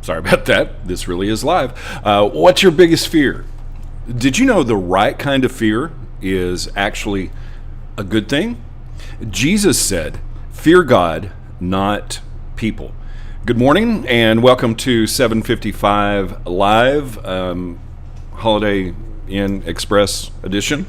Sorry about that. This really is live. What's your biggest fear? Did you know the right kind of fear is actually a good thing? Jesus said, fear God, not people. Good morning and welcome to 755 Live, Holiday Inn Express edition.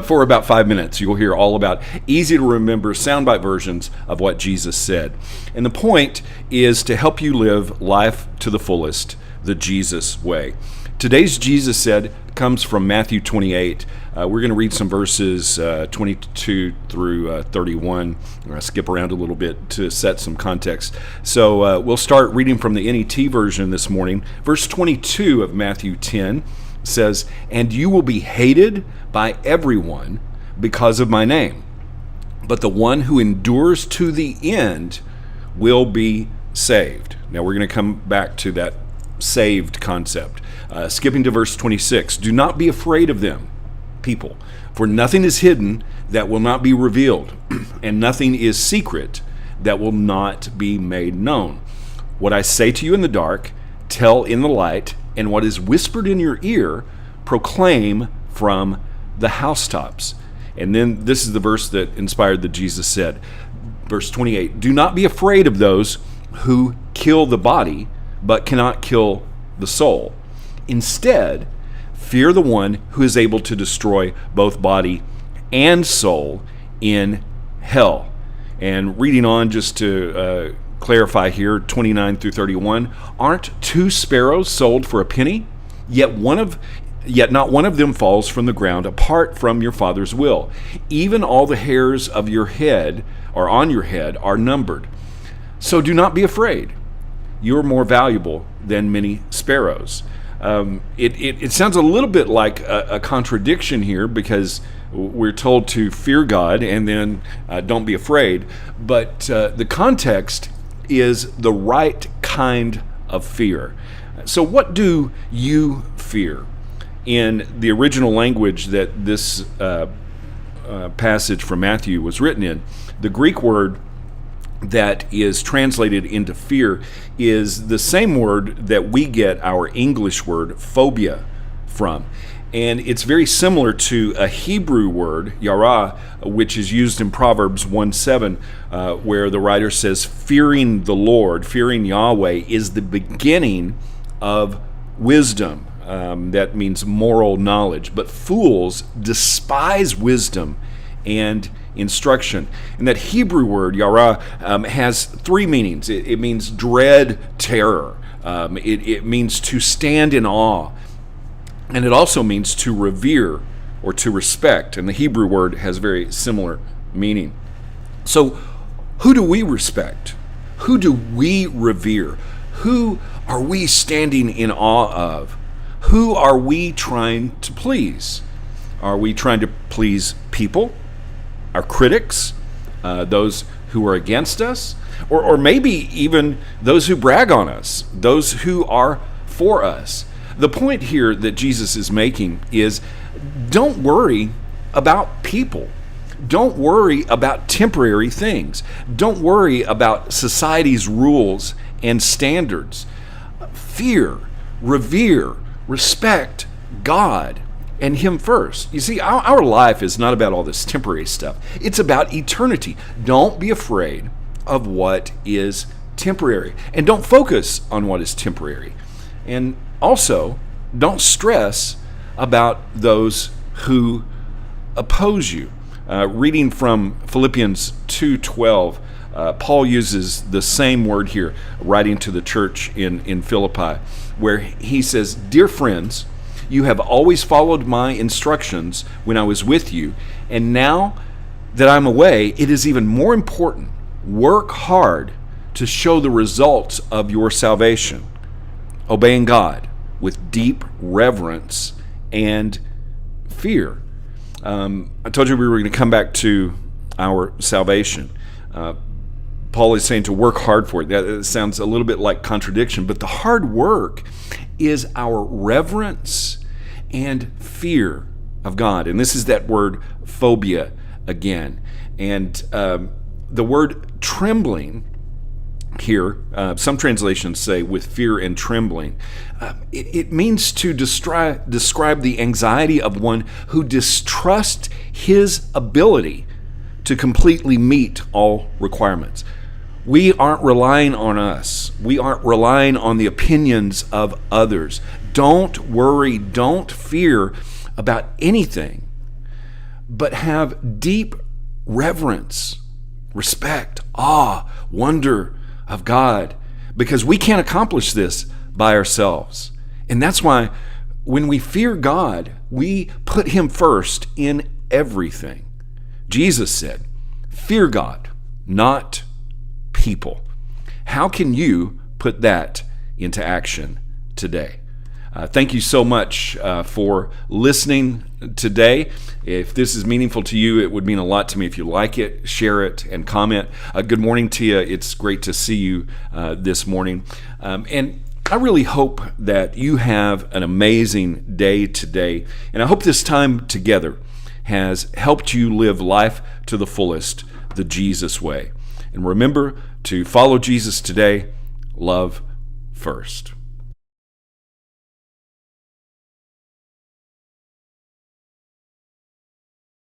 For about 5 minutes, you'll hear all about easy to remember soundbite versions of what Jesus said. And the point is to help you live life to the fullest, the Jesus way. Today's Jesus said comes from Matthew 28. We're going to read some verses 22 through 31. We're going to skip around a little bit to set some context. So we'll start reading from the NET version this morning. Verse 22 of Matthew 10 says, "And you will be hated by everyone because of my name, but the one who endures to the end will be saved." Now we're going to come back to that saved concept. Skipping to verse 26, "Do not be afraid of them, people, for nothing is hidden that will not be revealed, and nothing is secret that will not be made known. What I say to you in the dark, tell in the light, and what is whispered in your ear, proclaim from the housetops." And then this is the verse that inspired the Jesus said. Verse 28, "Do not be afraid of those who kill the body, but cannot kill the soul. Instead, fear the one who is able to destroy both body and soul in hell." And reading on, just to clarify here, 29 through 31, "Aren't 2 sparrows sold for a penny? Yet not one of them falls from the ground apart from your Father's will. Even all the hairs of your head or on your head are numbered. So do not be afraid. You are more valuable than many sparrows." It sounds a little bit like a contradiction here, because we're told to fear God and then don't be afraid. But the context is the right kind of fear. So what do you fear? In the original language that this passage from Matthew was written in, the Greek word that is translated into fear is the same word that we get our English word phobia from. And it's very similar to a Hebrew word, yara, which is used in Proverbs 1:7, where the writer says, fearing the Lord, fearing Yahweh, is the beginning of wisdom. That means moral knowledge. But fools despise wisdom and instruction. And that Hebrew word, yara, has 3 meanings. It means dread, terror. It means to stand in awe. And it also means to revere or to respect. And the Hebrew word has very similar meaning. So who do we respect? Who do we revere? Who are we standing in awe of? Who are we trying to please? Are we trying to please people? Our critics? Those who are against us? Or maybe even those who brag on us? Those who are for us? The point here that Jesus is making is, don't worry about people. Don't worry about temporary things. Don't worry about society's rules and standards. Fear, revere, respect God and Him first. You see, our life is not about all this temporary stuff. It's about eternity. Don't be afraid of what is temporary. And don't focus on what is temporary. And also, don't stress about those who oppose you. Reading from Philippians 2:12, Paul uses the same word here, writing to the church in Philippi, where he says, "Dear friends, you have always followed my instructions when I was with you, and now that I'm away, it is even more important. Work hard to show the results of your salvation, obeying God with deep reverence and fear." I told you we were going to come back to our salvation. Paul is saying to work hard for it. That sounds a little bit like contradiction, but the hard work is our reverence and fear of God. And this is that word phobia again. And the word trembling here. Some translations say with fear and trembling. It means to describe the anxiety of one who distrusts his ability to completely meet all requirements. We aren't relying on us. We aren't relying on the opinions of others. Don't worry, don't fear about anything, but have deep reverence, respect, awe, wonder of God, because we can't accomplish this by ourselves. And that's why when we fear God, we put him first in everything. Jesus said, "Fear God, not people." How can you put that into action today? Thank you so much for listening today. If this is meaningful to you, it would mean a lot to me if you like it, share it, and comment. Good morning to you. It's great to see you this morning. And I really hope that you have an amazing day today. And I hope this time together has helped you live life to the fullest, the Jesus way. And remember to follow Jesus today. Love first.